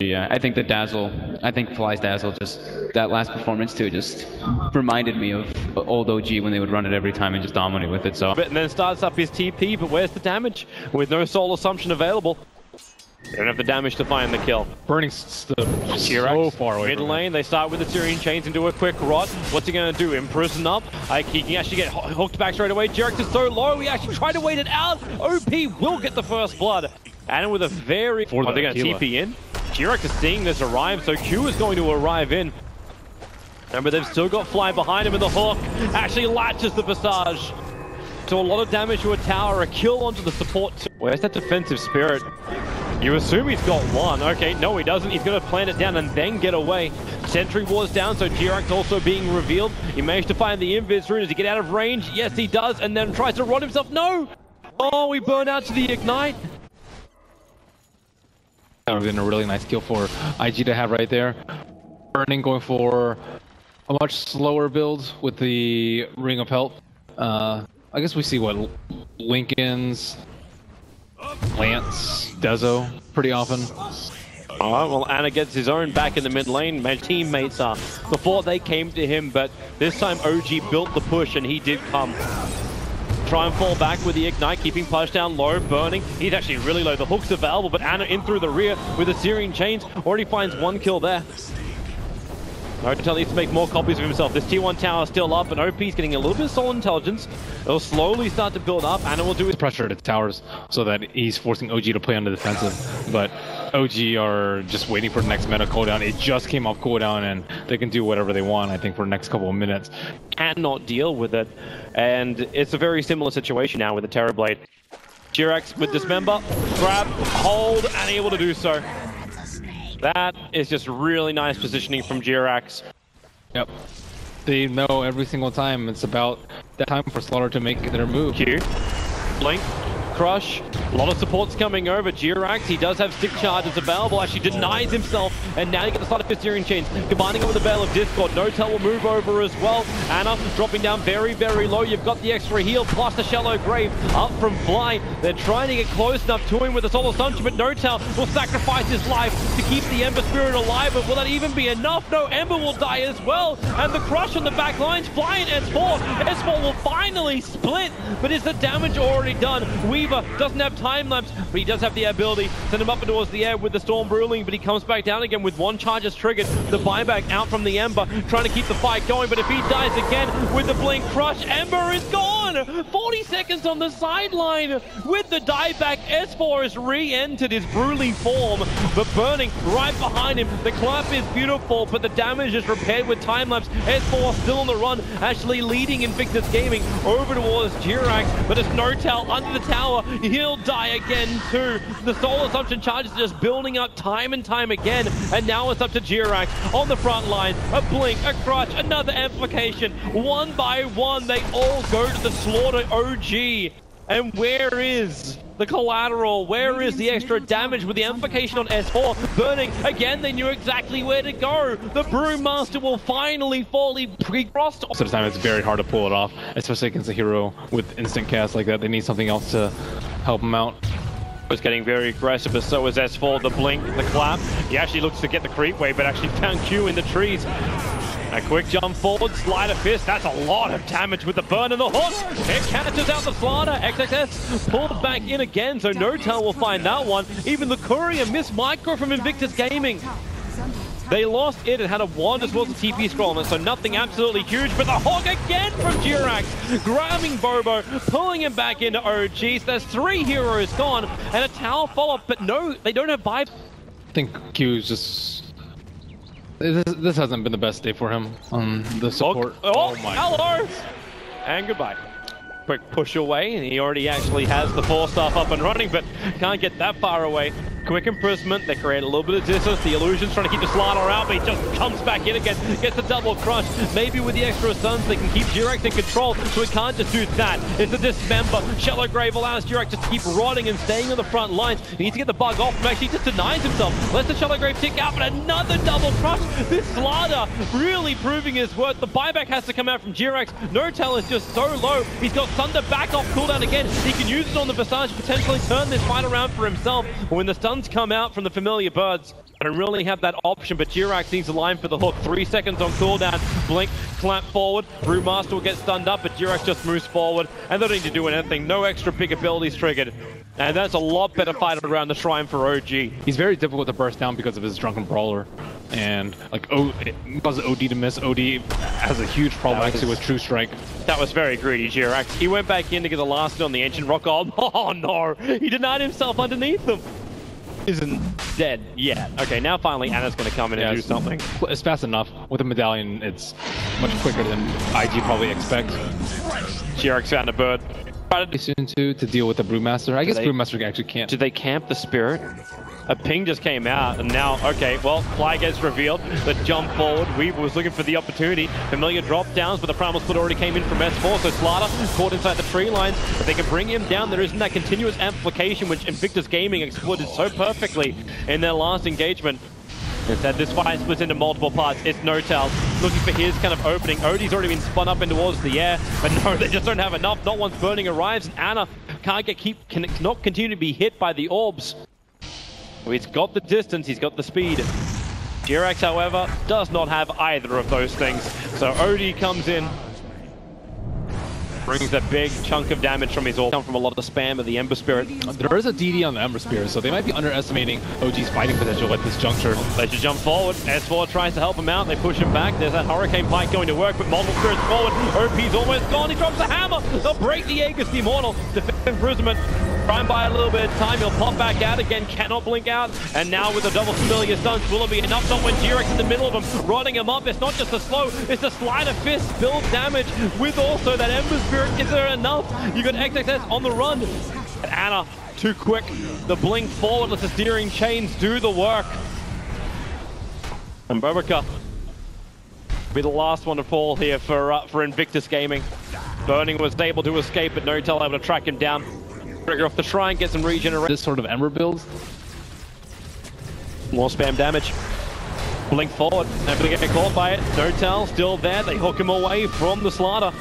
Yeah, I think the Dazzle, Fly's Dazzle, just that last performance too, just reminded me of old OG when they would run it every time and just dominate with it. So. And then starts up his TP, but where's the damage? With no soul assumption available. They don't have the damage to find the kill. Burning so far away. Mid lane, they start with the Syrian chains and do a quick rot. What's he going to do? Imprison up? He can actually get hooked back straight away. Jirax is so low, he actually tried to wait it out. OP will get the first blood. And with a very... They're going to TP in. Jirax is seeing this arrive, so Q is going to arrive in. Remember, they've still got Fly behind him, and the hook actually latches the Visage. So a lot of damage to a tower, a kill onto the support too. Where's that defensive spirit? You assume he's got one. Okay, no he doesn't. He's going to plant it down and then get away. Sentry Ward's down, so Jirax also being revealed. He managed to find the Invis route. Does he get out of range? Yes, he does, and then tries to run himself. No! Oh, we burn out to the Ignite. That would have been a really nice kill for IG to have right there. Burning going for a much slower build with the Ring of Health. I guess we see what Lincoln's, Lance, Dezo pretty often. Alright, well Ana gets his own back in the mid lane. My teammates are before they came to him, but this time OG built the push and he did come. Try and fall back with the Ignite, keeping Push down low, burning. He's actually really low. The hook's available, but Ana in through the rear with the Syrian chains. Already finds one kill there. Notel needs to make more copies of himself. This T1 tower is still up, and OP's getting a little bit of soul intelligence. It'll slowly start to build up. Ana will do his pressure to towers so that he's forcing OG to play on the defensive. But OG are just waiting for the next meta cooldown. It just came off cooldown, and they can do whatever they want, I think, for the next couple of minutes. Cannot deal with it. And it's a very similar situation now with the Terrorblade. Jirax with Dismember, grab, hold, and able to do so. That is just really nice positioning from Jirax. Yep. They know every single time it's about that time for Slaughter to make their move. Q. Blink. Crush. A lot of supports coming over. Jirax, he does have stick charges available. Actually denies himself. And now you get the start of his Syrian chains. Combining it with the Veil of Discord. Notel will move over as well. Ana dropping down very, very low. You've got the extra heal plus the shallow grave up from Fly. They're trying to get close enough to him with the Soul Assumption, but Notel will sacrifice his life to keep the Ember Spirit alive. But will that even be enough? No, Ember will die as well. And the Crush on the back lines. Fly and S4. S4 will finally split. But is the damage already done? Weaver doesn't have time lapse, but he does have the ability. Send him up and towards the air with the Storm Bruling, but he comes back down again with one charge as triggered. The buyback out from the Ember, trying to keep the fight going, but if he dies again with the Blink Crush, Ember is gone! 40 seconds on the sideline with the dieback. S4 has re-entered his Brulee form, but burning right behind him. The clap is beautiful, but the damage is repaired with time lapse. S4 still on the run, actually leading Invictus Gaming over towards Jirax, but it's Notel under the tower. He'll die again too. The Soul Assumption charges are just building up time and time again, and now it's up to Jirax on the front line. A blink, a crutch, another amplification. One by one, they all go to the Slaughter OG. And where is the collateral? Where is the extra damage with the amplification on S4? Burning, again, they knew exactly where to go. The Brewmaster will finally fall. He pre-crossed. Most of the time, it's very hard to pull it off, especially against a hero with instant cast like that. They need something else to help them out. Was getting very aggressive, but so is S4. The blink, the clap. He actually looks to get the creep wave, but actually found Q in the trees. A quick jump forward, slide of fist. That's a lot of damage with the burn and the hook. It catches out the Slaughter. XXS pulled back in again, so Notel will find that one. Even the Courier missed micro from Invictus Gaming. They lost it and had a wand as well as a TP scroll, so nothing absolutely huge, but the hook again from Jirax, grabbing Bobo, pulling him back into OG. So there's 3 heroes gone, and a tower follow-up, but no, they don't have buy. I think Q's just... This hasn't been the best day for him on the support. Oh my hello! And goodbye. Quick push away, and he already actually has the 4-staff up and running, but can't get that far away. Quick imprisonment, they create a little bit of distance. The Illusion's trying to keep the Slaughter out, but he just comes back in again, gets the double crush. Maybe with the extra stuns, they can keep Jirax in control, so he can't just do that. It's a Dismember. Shallow Grave allows Jirax to keep rotting and staying on the front lines. He needs to get the bug off, but actually just denies himself. Lets the Shallow Grave tick out, but another double crush. This Slaughter really proving his worth. The buyback has to come out from Jirax. Notel is just so low. He's got Thunder back off cooldown again. He can use it on the Visage, potentially turn this fight around for himself. But when the stun stuns come out from the familiar birds. I don't really have that option, but Jirax needs a line for the hook. 3 seconds on cooldown. Blink, clamp forward. Brewmaster will get stunned up, but Jirax just moves forward, and they don't need to do anything. No extra big abilities triggered. And that's a lot better fight around the shrine for OG. He's very difficult to burst down because of his Drunken Brawler. And like it causes OD to miss. OD has a huge problem actually with True Strike. That was very greedy, Jirax. He went back in to get the last hit on the Ancient Rock Gold. Oh no! He denied himself underneath them. Isn't dead yet. Okay, now finally Anna's going to come in and do something. It's fast enough. With a medallion, it's much quicker than IG probably expects. Jirax found a bird. Soon to deal with the Brewmaster. I guess Brewmaster actually can't. Did they camp the Spirit? A ping just came out, and now, okay, well, Fly gets revealed. The jump forward. Weaver was looking for the opportunity. Familiar drop downs, but the Primal Split already came in from S4, so Slaughter caught inside the tree lines. But they can bring him down. There isn't that continuous amplification which Invictus Gaming exploited so perfectly in their last engagement. Instead, this fight splits into multiple parts. It's Notel looking for his kind of opening. Odie's already been spun up in towards the air, but no, they just don't have enough. Not once Burning arrives, and Anna cannot continue to be hit by the orbs. He's got the distance, he's got the speed. Jirax, however, does not have either of those things. So Odie comes in, brings a big chunk of damage from his orb. Come from a lot of the spam of the Ember Spirit. There is a DD on the Ember Spirit, so they might be underestimating OG's fighting potential at this juncture. They should jump forward. S4 tries to help him out. They push him back. There's that Hurricane Pike going to work, but multiple spirits forward. OP's almost gone. He drops the hammer. They'll break the Aegis, the Immortal. Defensive imprisonment. Try and buy a little bit of time. He'll pop back out again. Cannot blink out. And now with the double familiar stuns, will it be enough? Not when Jirax in the middle of him, rotting him up. It's not just the slow, it's the sleight of fist. Builds damage with also that Ember Spirit. Is there enough? You got XXS on the run. And Anna, too quick. The blink forward lets the steering chains do the work. And Bobica be the last one to fall here for Invictus Gaming. Burning was able to escape, but Notel able to track him down. Trigger off the shrine, get some regeneration. This sort of Ember build. More spam damage. Blink forward, never to get caught by it. Notel still there, they hook him away from the Slaughter.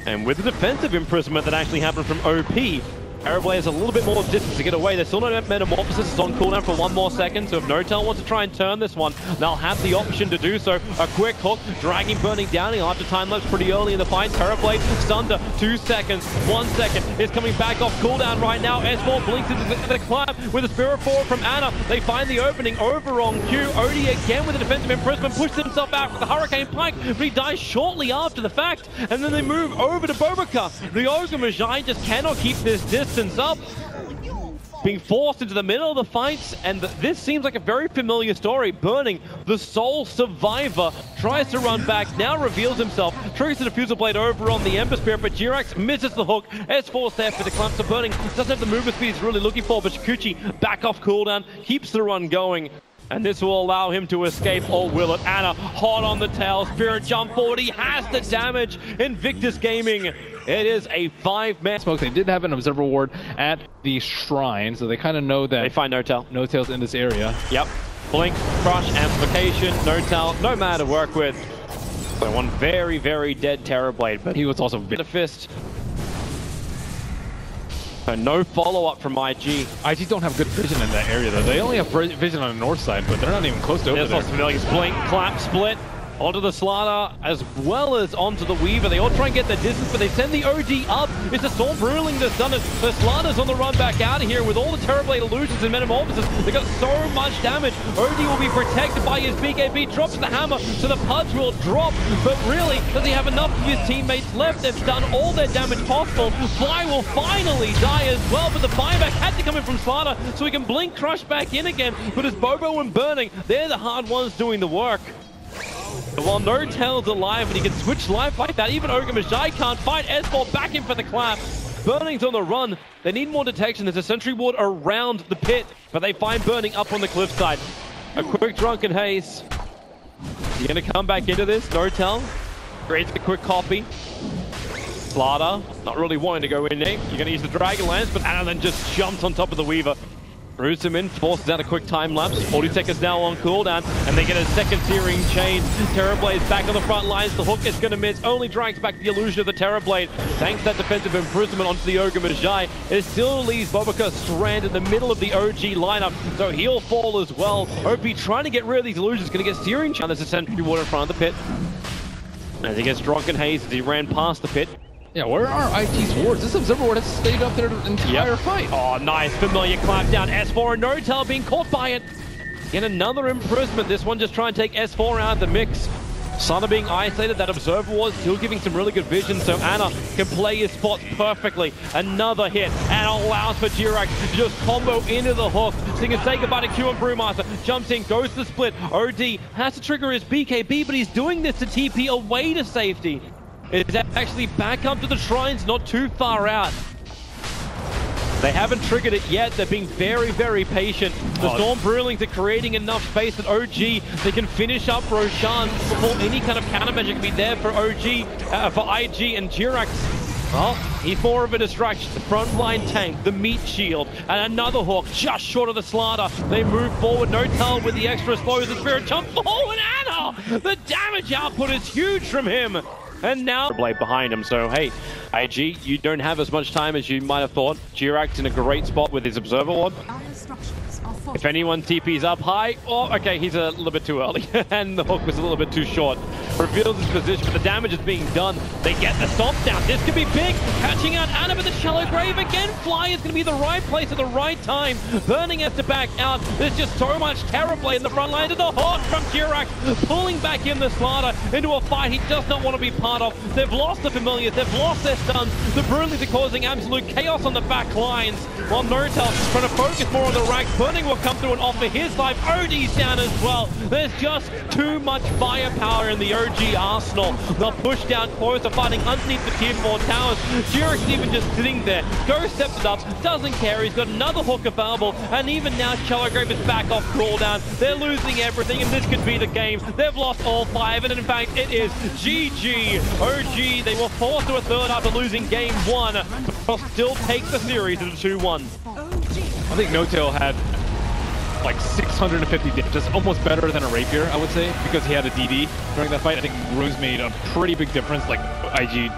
And with the defensive imprisonment that actually happened from OP, Aeroblade has a little bit more distance to get away. There's still no Metamorphosis. It's on cooldown for 1 more second. So if Notel wants to try and turn this one, they'll have the option to do so. A quick hook, dragging Burning down. He'll have to time lapse pretty early in the fight. Terrorblade, Sunder, 2 seconds, 1 second. Is coming back off cooldown right now. S4 blinks into the clamp with a Spirit forward from Anna. They find the opening over on Q. Odie again with a defensive imprisonment, pushes himself out with the Hurricane Pike, but he dies shortly after the fact. And then they move over to Bobica. The Ogre Magi just cannot keep this distance up, being forced into the middle of the fights, and this seems like a very familiar story. Burning, the sole survivor, tries to run back, now reveals himself, triggers the Diffusal Blade over on the Ember Spirit, but Jirax misses the hook. S4's there for the clamp, so Burning doesn't have the movement speed he's really looking for, but Shikuchi back off cooldown, keeps the run going. And this will allow him to escape, or will it? Anna, hot on the tail, Spirit jump forward, he has the damage. Invictus Gaming, it is a 5-man smoke. They did have an Observer Ward at the shrine, so they kind of know that they find Notel. Notel's in this area. Yep. Blink, crush, amplification, Notel, no man to work with. So one very, very dead Terrorblade, but he was also bit a fist. So no follow-up from IG. IG don't have good vision in that area, though. They only have vision on the north side, but they're not even close to over there. There's familiars. Blink, clap, split. Onto the Slaughter, as well as onto the Weaver. They all try and get the distance, but they send the OD up. It's a Storm Ruling that's done it. The Slaughter's on the run back out of here with all the Terrorblade illusions and Metamorphosis. They got so much damage. OD will be protected by his BKB. Drops the hammer, so the Pudge will drop. But really, does he have enough of his teammates left? They've done all their damage possible. Fly will finally die as well, but the buyback had to come in from Slaughter, so he can blink crush back in again. But as Bobo and Burning, they're the hard ones doing the work. While Notel's alive and he can switch life like that, even Ogre Magi can't fight. S4 back in for the clap. Burning's on the run. They need more detection. There's a sentry ward around the pit, but they find Burning up on the cliffside. A quick Drunken Haze. You're going to come back into this. Notel creates a quick copy. Slaughter, not really wanting to go in there. You're going to use the Dragon Lance, but Anna then just jumps on top of the Weaver. Roots him in, forces out a quick time lapse. 40 seconds now on cooldown, and they get a second searing chain. Terrorblade back on the front lines. The hook is going to miss. Only drags back the illusion of the Terrorblade. Thanks to that defensive imprisonment onto the Ogre Magi, it still leaves Bobica stranded in the middle of the OG lineup, so he'll fall as well. OP trying to get rid of these illusions, going to get searing chain. There's a sentry water in front of the pit. As he gets drunken haze as he ran past the pit. Yeah, where are IG's wards? This Observer Ward has stayed up there the entire fight. Oh, nice. Familiar clap down. S4 and NoTel being caught by it. Again, another imprisonment. This one just trying to take S4 out of the mix. Sana being isolated. That Observer Ward still giving some really good vision, so Ana can play his spots perfectly. Another hit, and allows for Jirak to just combo into the hook. So he can say goodbye to Q and Brewmaster. Jumps in, goes to the split. OD has to trigger his BKB, but he's doing this to TP away to safety. It's actually back up to the shrines, not too far out. They haven't triggered it yet. They're being very, very patient. The Storm Brewlings are creating enough space that OG, they can finish up Roshan before any kind of countermeasure can be there for OG, for IG and Jirax. Well, he's more of a distraction. The frontline tank, the meat shield, and another hook just short of the Slaughter. They move forward. NoTel with the extra slows. The Spirit jump forward. Ana! The damage output is huge from him. And now the blade behind him, so hey, IG, you don't have as much time as you might have thought. Jirak's in a great spot with his Observer Ward. If anyone TP's up high, oh, okay, he's a little bit too early, and the hook was a little bit too short. Reveals his position, but the damage is being done. They get the stomp down. This could be big. Catching out Ana, but the shallow grave again. Fly is going to be the right place at the right time. Burning has to back out. There's just so much Terrorblade in the front line. To the hook from Jirak, pulling back in the Slaughter into a fight he does not want to be part of. They've lost the Familiars. They've lost their stuns. The Brewlings are causing absolute chaos on the back lines. While NoTel trying to focus more on the rank. Burning will come through and offer his life. OD's down as well. There's just too much firepower in the OG arsenal. They'll push down closer, fighting underneath the tier 4 towers. Jirak's even just sitting there. Ghost steps it up, doesn't care. He's got another hook available, and even now Shallow Grave is back off cooldown. They're losing everything, and this could be the game. They've lost all 5, and in fact, it is GG. OG, they were forced to a third after losing game 1, but will still take the series to 2-1. I think NoTel had like 650 damage. That's almost better than a Rapier, I would say, because he had a DD during that fight. I think Runes made a pretty big difference. Like IG